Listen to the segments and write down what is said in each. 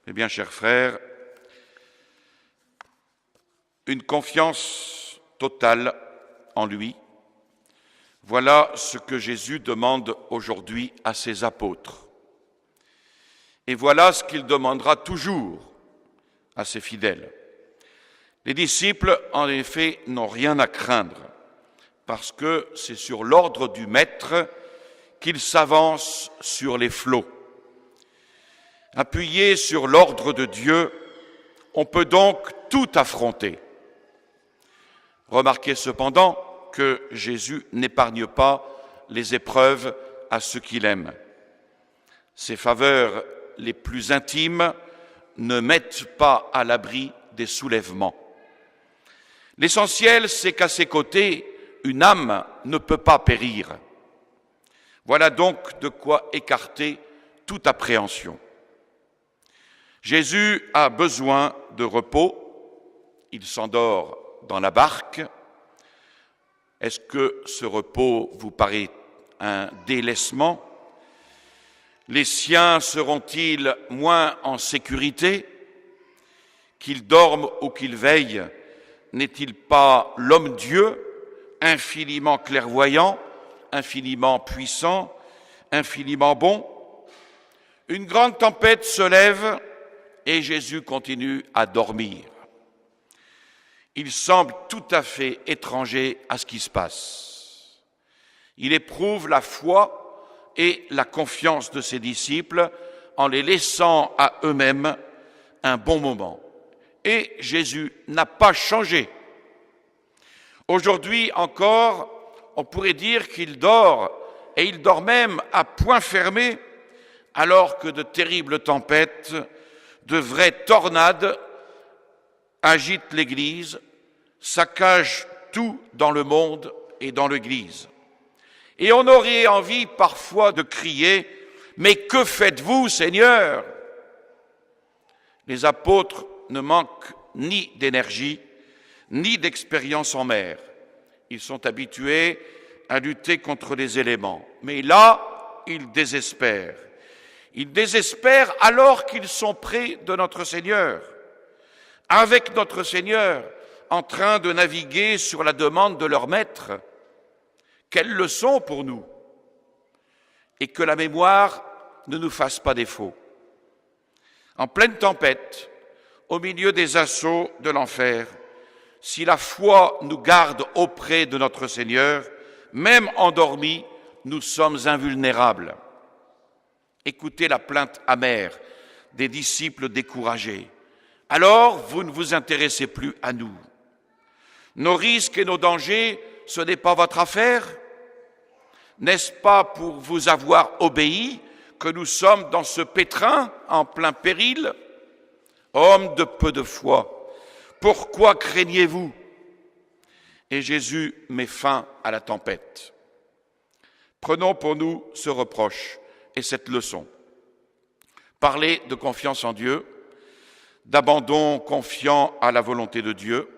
Eh bien, chers frères, une confiance totale en lui, voilà ce que Jésus demande aujourd'hui à ses apôtres. Et voilà ce qu'il demandera toujours à ses fidèles. Les disciples, en effet, n'ont rien à craindre, parce que c'est sur l'ordre du Maître qu'ils s'avancent sur les flots. Appuyés sur l'ordre de Dieu, on peut donc tout affronter. Remarquez cependant que Jésus n'épargne pas les épreuves à ceux qu'il aime. Ses faveurs les plus intimes ne mettent pas à l'abri des soulèvements. L'essentiel, c'est qu'à ses côtés, une âme ne peut pas périr. Voilà donc de quoi écarter toute appréhension. Jésus a besoin de repos, il s'endort dans la barque. Est-ce que ce repos vous paraît un délaissement? Les siens seront-ils moins en sécurité? Qu'ils dorment ou qu'ils veillent, n'est-il pas l'homme-dieu, infiniment clairvoyant, infiniment puissant, infiniment bon? Une grande tempête se lève et Jésus continue à dormir. Il semble tout à fait étranger à ce qui se passe. Il éprouve la foi et la confiance de ses disciples en les laissant à eux-mêmes un bon moment. Et Jésus n'a pas changé. Aujourd'hui encore, on pourrait dire qu'il dort, et il dort même à point fermé, alors que de terribles tempêtes, de vraies tornades agitent l'Église, saccagent tout dans le monde et dans l'Église. Et on aurait envie parfois de crier « Mais que faites-vous, Seigneur ?» Les apôtres ne manquent ni d'énergie, ni d'expérience en mer. Ils sont habitués à lutter contre les éléments. Mais là, ils désespèrent. Ils désespèrent alors qu'ils sont près de notre Seigneur, avec notre Seigneur, en train de naviguer sur la demande de leur maître. Quelle leçon pour nous! Et que la mémoire ne nous fasse pas défaut. En pleine tempête, au milieu des assauts de l'enfer, si la foi nous garde auprès de notre Seigneur, même endormis, nous sommes invulnérables. Écoutez la plainte amère des disciples découragés. Alors, vous ne vous intéressez plus à nous. Nos risques et nos dangers, ce n'est pas votre affaire? N'est-ce pas pour vous avoir obéi que nous sommes dans ce pétrin en plein péril? Hommes de peu de foi, pourquoi craignez-vous? Et Jésus met fin à la tempête. Prenons pour nous ce reproche et cette leçon. Parler de confiance en Dieu, d'abandon confiant à la volonté de Dieu,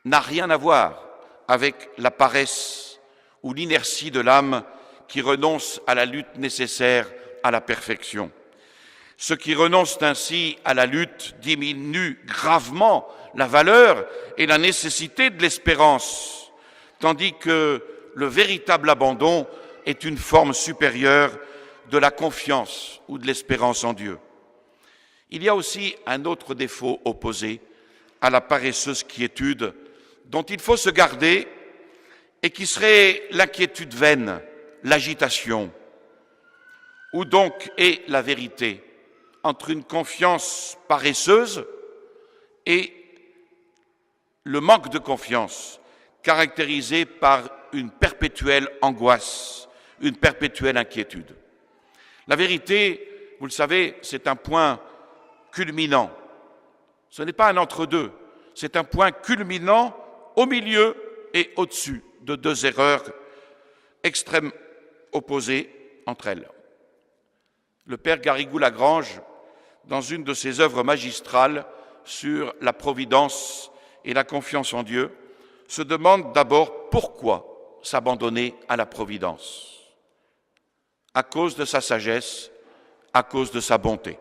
n'a rien à voir avec la paresse ou l'inertie de l'âme qui renonce à la lutte nécessaire à la perfection. Ceux qui renoncent ainsi à la lutte diminuent gravement la valeur et la nécessité de l'espérance, tandis que le véritable abandon est une forme supérieure de la confiance ou de l'espérance en Dieu. Il y a aussi un autre défaut opposé à la paresseuse quiétude dont il faut se garder et qui serait l'inquiétude vaine, l'agitation. Où donc est la vérité entre une confiance paresseuse et le manque de confiance caractérisé par une perpétuelle angoisse, une perpétuelle inquiétude? La vérité, vous le savez, c'est un point culminant. Ce n'est pas un entre-deux, c'est un point culminant au milieu et au-dessus de deux erreurs extrêmes opposées entre elles. Le père Garrigou-Lagrange, dans une de ses œuvres magistrales sur la providence et la confiance en Dieu, se demande d'abord pourquoi s'abandonner à la providence. À cause de sa sagesse, à cause de sa bonté.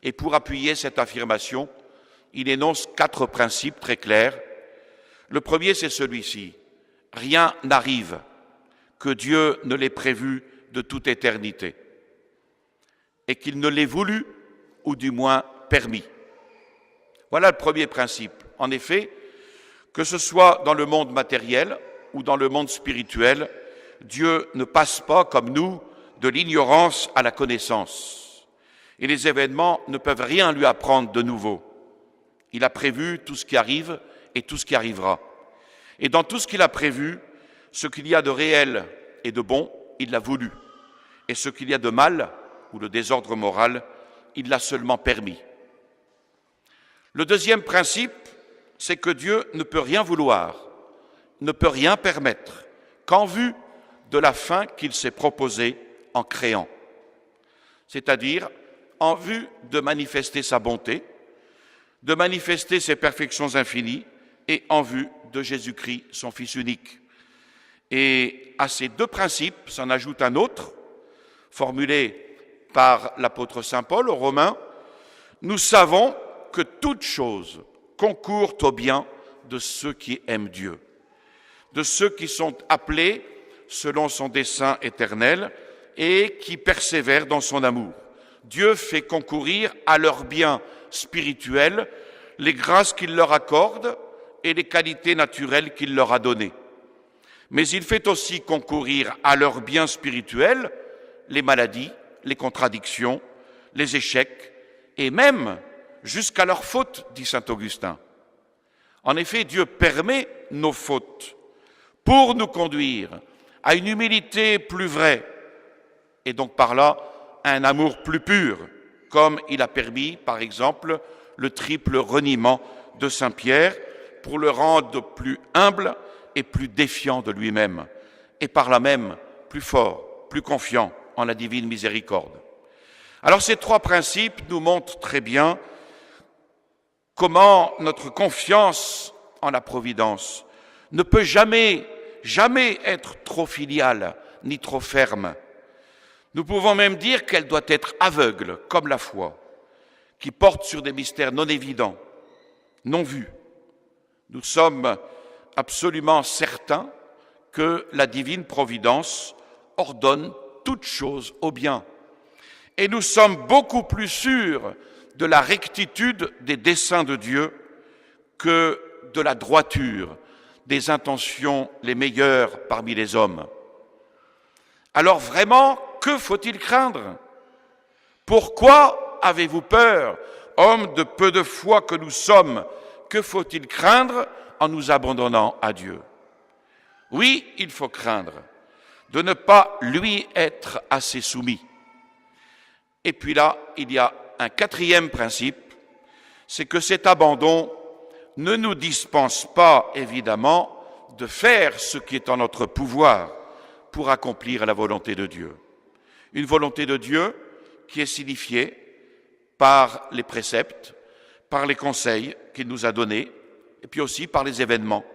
Et pour appuyer cette affirmation, il énonce 4 principes très clairs. Le premier, c'est celui-ci. Rien n'arrive que Dieu ne l'ait prévu de toute éternité et qu'il ne l'ait voulu ou du moins permis. Voilà le premier principe. En effet, que ce soit dans le monde matériel ou dans le monde spirituel, Dieu ne passe pas, comme nous, de l'ignorance à la connaissance. Et les événements ne peuvent rien lui apprendre de nouveau. Il a prévu tout ce qui arrive et tout ce qui arrivera. Et dans tout ce qu'il a prévu, ce qu'il y a de réel et de bon, il l'a voulu. Et ce qu'il y a de mal, ou le désordre moral, il l'a seulement permis. Le deuxième principe, c'est que Dieu ne peut rien vouloir, ne peut rien permettre, qu'en vue de la fin qu'il s'est proposée en créant. C'est-à-dire en vue de manifester sa bonté, de manifester ses perfections infinies et en vue de Jésus-Christ, son Fils unique. Et à ces 2 principes s'en ajoute un autre, formulé par l'apôtre Saint Paul aux Romains. Nous savons que toutes choses concourent au bien de ceux qui aiment Dieu, de ceux qui sont appelés selon son dessein éternel et qui persévèrent dans son amour. Dieu fait concourir à leur bien spirituel les grâces qu'il leur accorde et les qualités naturelles qu'il leur a données. Mais il fait aussi concourir à leur bien spirituel les maladies, les contradictions, les échecs et même jusqu'à leurs fautes, dit saint Augustin. En effet, Dieu permet nos fautes pour nous conduire à une humilité plus vraie et donc par là à un amour plus pur, comme il a permis, par exemple, le triple reniement de saint Pierre pour le rendre plus humble et plus défiant de lui-même, et par là même plus fort, plus confiant en la divine miséricorde. Alors ces 3 principes nous montrent très bien comment notre confiance en la providence ne peut jamais être trop filiale ni trop ferme. Nous pouvons même dire qu'elle doit être aveugle, comme la foi, qui porte sur des mystères non évidents, non vus. Nous sommes absolument certains que la divine providence ordonne toutes choses au bien. Et nous sommes beaucoup plus sûrs de la rectitude des desseins de Dieu que de la droiture des intentions les meilleures parmi les hommes. Alors vraiment, que faut-il craindre? Pourquoi avez-vous peur, hommes de peu de foi que nous sommes? Que faut-il craindre en nous abandonnant à Dieu? Oui, il faut craindre de ne pas lui être assez soumis. Et puis là, il y a un 4e principe, c'est que cet abandon ne nous dispense pas, évidemment, de faire ce qui est en notre pouvoir pour accomplir la volonté de Dieu. Une volonté de Dieu qui est signifiée par les préceptes, par les conseils qu'il nous a donnés, et puis aussi par les événements.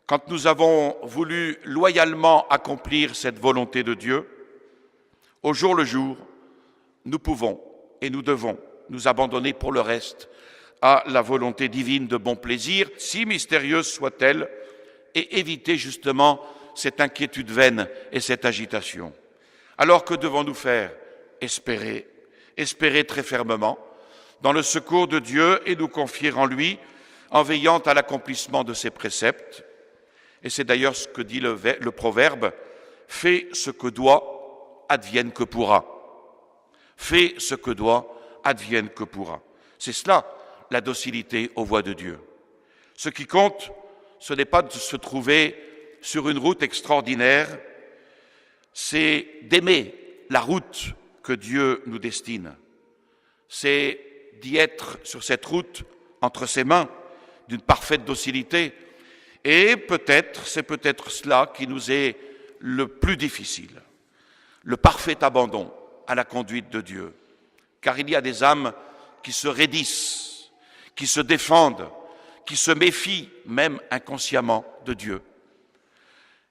Quand nous avons voulu loyalement accomplir cette volonté de Dieu, au jour le jour, nous pouvons et nous devons nous abandonner pour le reste à la volonté divine de bon plaisir, si mystérieuse soit-elle, et éviter justement cette inquiétude vaine et cette agitation. Alors que devons-nous faire? Espérer très fermement dans le secours de Dieu et nous confier en lui en veillant à l'accomplissement de ses préceptes. Et c'est d'ailleurs ce que dit le proverbe, « Fais ce que doit, advienne que pourra ». Fais ce que doit, advienne que pourra. C'est cela, la docilité aux voies de Dieu. Ce qui compte, ce n'est pas de se trouver sur une route extraordinaire, c'est d'aimer la route que Dieu nous destine. C'est d'y être sur cette route entre ses mains, d'une parfaite docilité. Et c'est peut-être cela qui nous est le plus difficile, le parfait abandon à la conduite de Dieu. Car il y a des âmes qui se raidissent, qui se défendent, qui se méfient même inconsciemment de Dieu.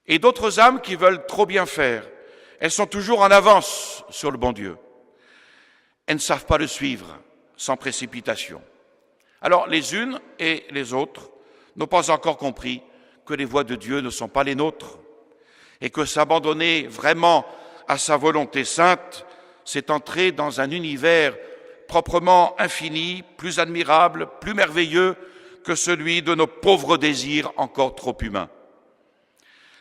Et d'autres âmes qui veulent trop bien faire. Elles sont toujours en avance sur le bon Dieu. Elles ne savent pas le suivre. sans précipitation. Alors les unes et les autres n'ont pas encore compris que les voies de Dieu ne sont pas les nôtres et que s'abandonner vraiment à sa volonté sainte, c'est entrer dans un univers proprement infini, plus admirable, plus merveilleux que celui de nos pauvres désirs encore trop humains.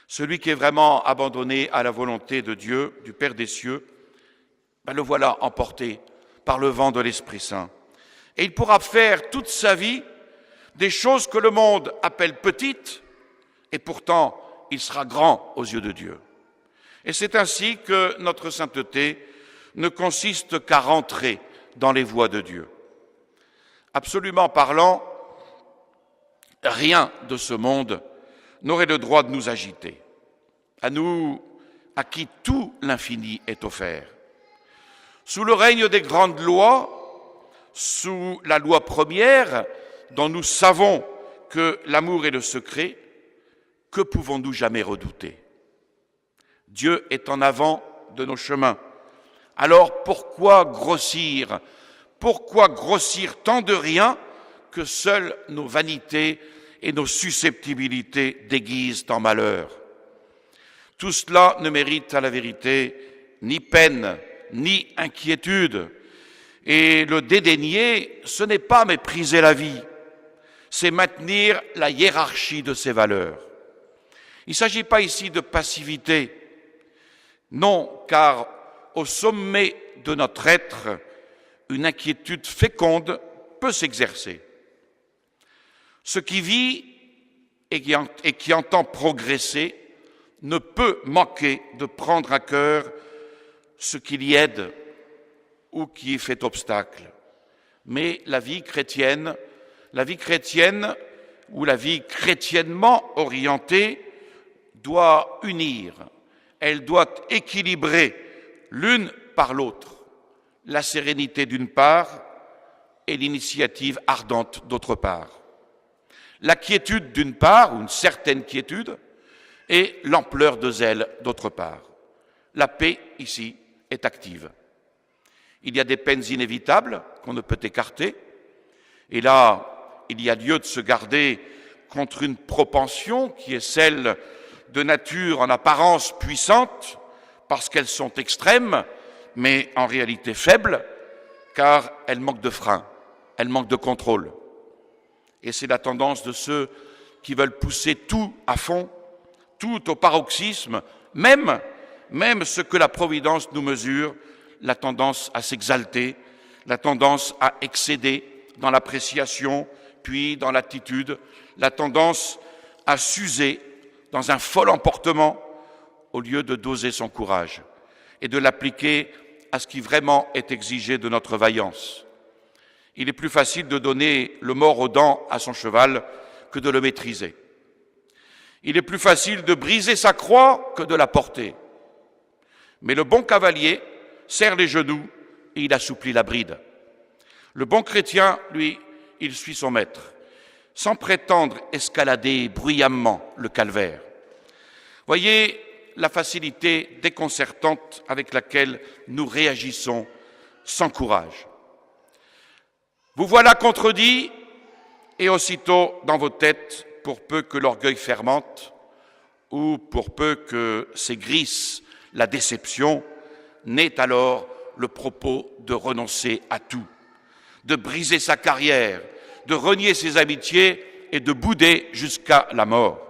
Celui qui est vraiment abandonné à la volonté de Dieu, du Père des cieux, le voilà emporté par le vent de l'Esprit Saint. Et il pourra faire toute sa vie des choses que le monde appelle petites, et pourtant il sera grand aux yeux de Dieu. Et c'est ainsi que notre sainteté ne consiste qu'à rentrer dans les voies de Dieu. Absolument parlant, rien de ce monde n'aurait le droit de nous agiter. À nous, à qui tout l'infini est offert. Sous le règne des grandes lois, sous la loi première, dont nous savons que l'amour est le secret, que pouvons-nous jamais redouter? Dieu est en avant de nos chemins. Alors pourquoi grossir tant de rien que seules nos vanités et nos susceptibilités déguisent en malheur? Tout cela ne mérite à la vérité ni peine, ni inquiétude. Et le dédaigner, ce n'est pas mépriser la vie, c'est maintenir la hiérarchie de ses valeurs. Il ne s'agit pas ici de passivité, non, car au sommet de notre être, une inquiétude féconde peut s'exercer. Ce qui vit et qui entend progresser ne peut manquer de prendre à cœur ce qui l'y aide ou qui y fait obstacle. Mais la vie chrétienne ou la vie chrétiennement orientée doit unir, elle doit équilibrer l'une par l'autre, la sérénité d'une part et l'initiative ardente d'autre part. La quiétude d'une part, ou une certaine quiétude, et l'ampleur de zèle d'autre part. La paix, ici, est active. Il y a des peines inévitables qu'on ne peut écarter, et là, il y a lieu de se garder contre une propension qui est celle de nature en apparence puissante, parce qu'elles sont extrêmes, mais en réalité faibles, car elles manquent de frein, elles manquent de contrôle. Et c'est la tendance de ceux qui veulent pousser tout à fond, tout au paroxysme, même ce que la Providence nous mesure, la tendance à s'exalter, la tendance à excéder dans l'appréciation, puis dans l'attitude, la tendance à s'user dans un fol emportement au lieu de doser son courage et de l'appliquer à ce qui vraiment est exigé de notre vaillance. Il est plus facile de donner le mors aux dents à son cheval que de le maîtriser. Il est plus facile de briser sa croix que de la porter. Mais le bon cavalier serre les genoux et il assouplit la bride. Le bon chrétien, lui, il suit son maître, sans prétendre escalader bruyamment le calvaire. Voyez la facilité déconcertante avec laquelle nous réagissons sans courage. Vous voilà contredit, et aussitôt dans vos têtes, pour peu que l'orgueil fermente, ou pour peu que s'aigrisse la déception, naît alors le propos de renoncer à tout, de briser sa carrière, de renier ses amitiés et de bouder jusqu'à la mort.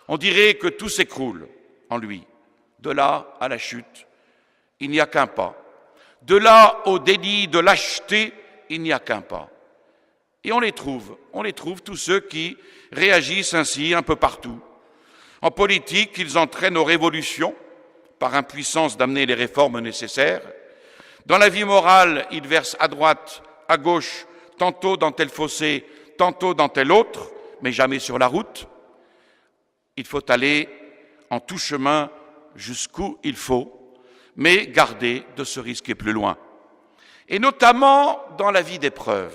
On dirait que tout s'écroule en lui. De là à la chute, il n'y a qu'un pas. De là au délit de lâcheté, il n'y a qu'un pas. Et on les trouve tous ceux qui réagissent ainsi un peu partout. En politique, ils entraînent aux révolutions par impuissance d'amener les réformes nécessaires. Dans la vie morale, ils versent à droite, à gauche, tantôt dans tel fossé, tantôt dans tel autre, mais jamais sur la route. Il faut aller en tout chemin jusqu'où il faut, mais garder de se risquer plus loin. Et notamment dans la vie d'épreuve,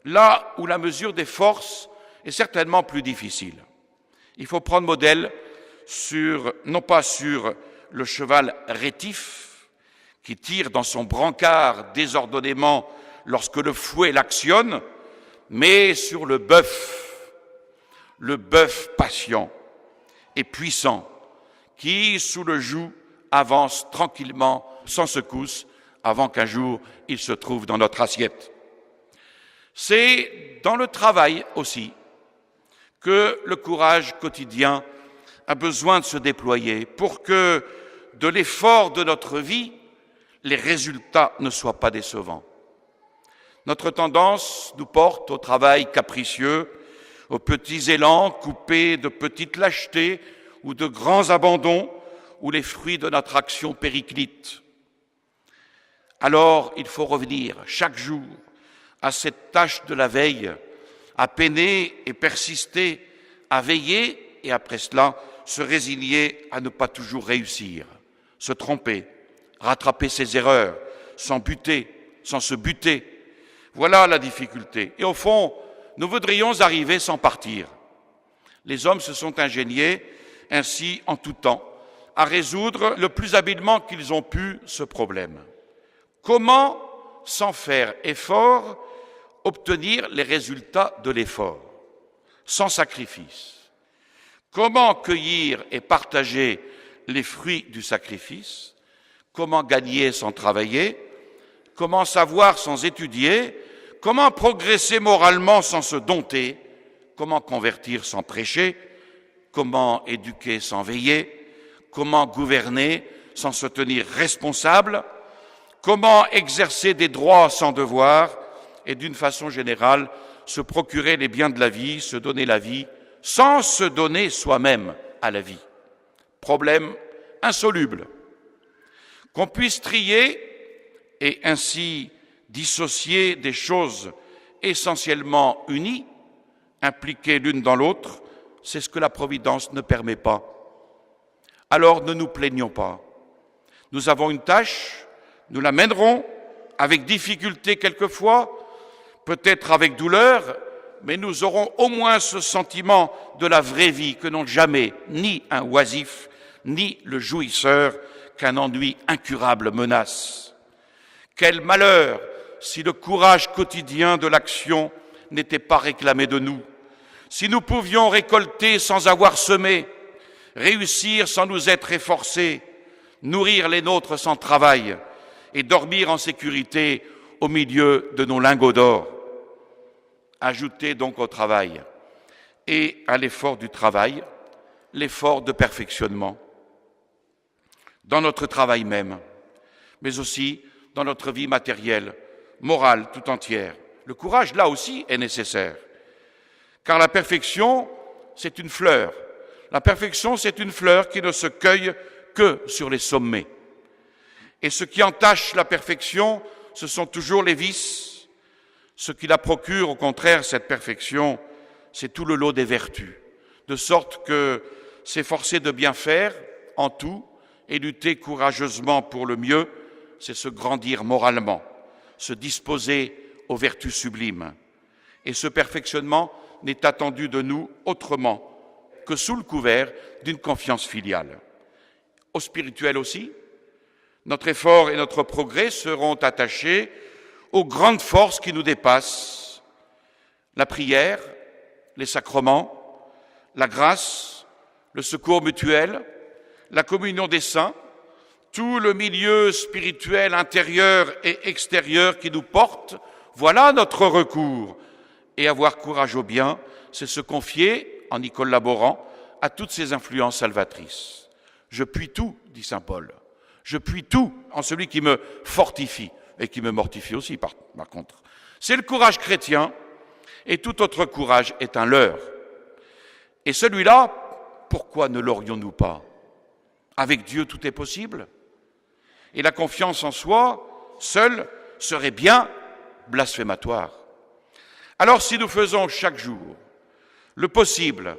là où la mesure des forces est certainement plus difficile. Il faut prendre modèle non pas sur le cheval rétif qui tire dans son brancard désordonnément lorsque le fouet l'actionne, mais sur le bœuf patient et puissant, qui, sous le joug, avance tranquillement, sans secousse, avant qu'un jour il se trouve dans notre assiette. C'est dans le travail aussi que le courage quotidien a besoin de se déployer pour que de l'effort de notre vie, les résultats ne soient pas décevants. Notre tendance nous porte au travail capricieux, aux petits élans coupés de petites lâchetés ou de grands abandons où les fruits de notre action périclitent. Alors, il faut revenir chaque jour à cette tâche de la veille, à peiner et persister, à veiller et après cela, se résigner à ne pas toujours réussir, se tromper, rattraper ses erreurs, sans se buter. Voilà la difficulté. Et au fond, nous voudrions arriver sans partir. Les hommes se sont ingéniés ainsi en tout temps à résoudre le plus habilement qu'ils ont pu ce problème. Comment, sans faire effort, obtenir les résultats de l'effort, sans sacrifice? Comment cueillir et partager les fruits du sacrifice? Comment gagner sans travailler? Comment savoir sans étudier? Comment progresser moralement sans se dompter? Comment convertir sans prêcher? Comment éduquer sans veiller? Comment gouverner sans se tenir responsable? Comment exercer des droits sans devoir? Et d'une façon générale, se procurer les biens de la vie, se donner la vie, sans se donner soi-même à la vie. Problème insoluble. Qu'on puisse trier et ainsi dissocier des choses essentiellement unies, impliquées l'une dans l'autre, c'est ce que la Providence ne permet pas. Alors ne nous plaignons pas. Nous avons une tâche, nous la mènerons avec difficulté quelquefois, peut-être avec douleur, mais nous aurons au moins ce sentiment de la vraie vie que n'ont jamais ni un oisif, ni le jouisseur qu'un ennui incurable menace. Quel malheur si le courage quotidien de l'action n'était pas réclamé de nous, si nous pouvions récolter sans avoir semé, réussir sans nous être efforcés, nourrir les nôtres sans travail et dormir en sécurité au milieu de nos lingots d'or. Ajoutez donc au travail et à l'effort du travail, l'effort de perfectionnement dans notre travail même, mais aussi dans notre vie matérielle, morale tout entière. Le courage, là aussi, est nécessaire, car la perfection, c'est une fleur. La perfection, c'est une fleur qui ne se cueille que sur les sommets. Et ce qui entache la perfection, ce sont toujours les vices. Ce qui la procure, au contraire, cette perfection, c'est tout le lot des vertus. De sorte que s'efforcer de bien faire en tout et lutter courageusement pour le mieux, c'est se grandir moralement, se disposer aux vertus sublimes. Et ce perfectionnement n'est attendu de nous autrement que sous le couvert d'une confiance filiale. Au spirituel aussi, notre effort et notre progrès seront attachés aux grandes forces qui nous dépassent, la prière, les sacrements, la grâce, le secours mutuel, la communion des saints, tout le milieu spirituel intérieur et extérieur qui nous porte, voilà notre recours. Et avoir courage au bien, c'est se confier, en y collaborant, à toutes ces influences salvatrices. Je puis tout, dit saint Paul. Je puis tout en celui qui me fortifie et qui me mortifie aussi, par contre. C'est le courage chrétien, et tout autre courage est un leurre. Et celui-là, pourquoi ne l'aurions-nous pas? Avec Dieu, tout est possible. Et la confiance en soi, seule, serait bien blasphématoire. Alors, si nous faisons chaque jour le possible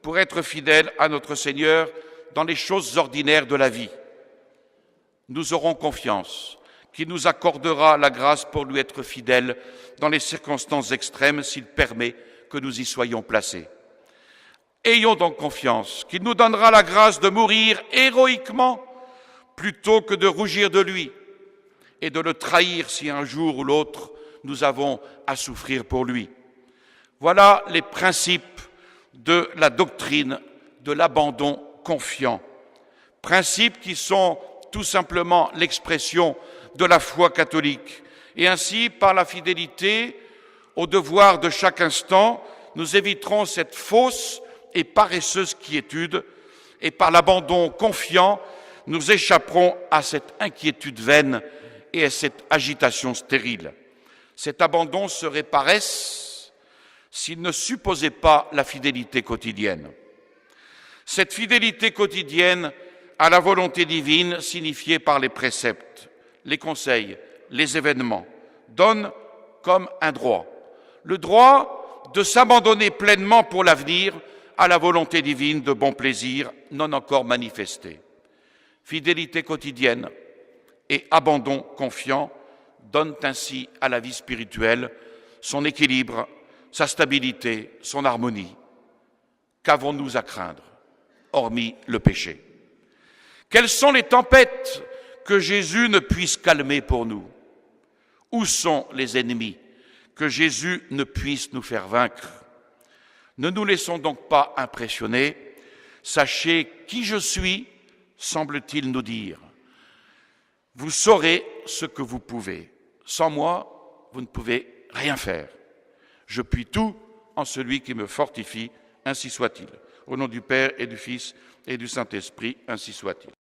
pour être fidèles à notre Seigneur dans les choses ordinaires de la vie, nous aurons confiance qu'il nous accordera la grâce pour lui être fidèles dans les circonstances extrêmes s'il permet que nous y soyons placés. Ayons donc confiance qu'il nous donnera la grâce de mourir héroïquement plutôt que de rougir de lui et de le trahir si un jour ou l'autre nous avons à souffrir pour lui. Voilà les principes de la doctrine de l'abandon confiant. Principes qui sont tout simplement l'expression de la foi catholique. Et ainsi, par la fidélité au devoir de chaque instant, nous éviterons cette fausse et paresseuse quiétude, et par l'abandon confiant, nous échapperons à cette inquiétude vaine et à cette agitation stérile. Cet abandon serait paresse s'il ne supposait pas la fidélité quotidienne. Cette fidélité quotidienne à la volonté divine signifiée par les préceptes, les conseils, les événements, donne comme un droit. Le droit de s'abandonner pleinement pour l'avenir à la volonté divine de bon plaisir non encore manifesté. Fidélité quotidienne et abandon confiant donnent ainsi à la vie spirituelle son équilibre, sa stabilité, son harmonie. Qu'avons-nous à craindre, hormis le péché? Quelles sont les tempêtes que Jésus ne puisse calmer pour nous? Où sont les ennemis que Jésus ne puisse nous faire vaincre? Ne nous laissons donc pas impressionner. Sachez qui je suis, semble-t-il nous dire. Vous saurez ce que vous pouvez. Sans moi, vous ne pouvez rien faire. Je puis tout en celui qui me fortifie, ainsi soit-il. Au nom du Père et du Fils et du Saint-Esprit, ainsi soit-il.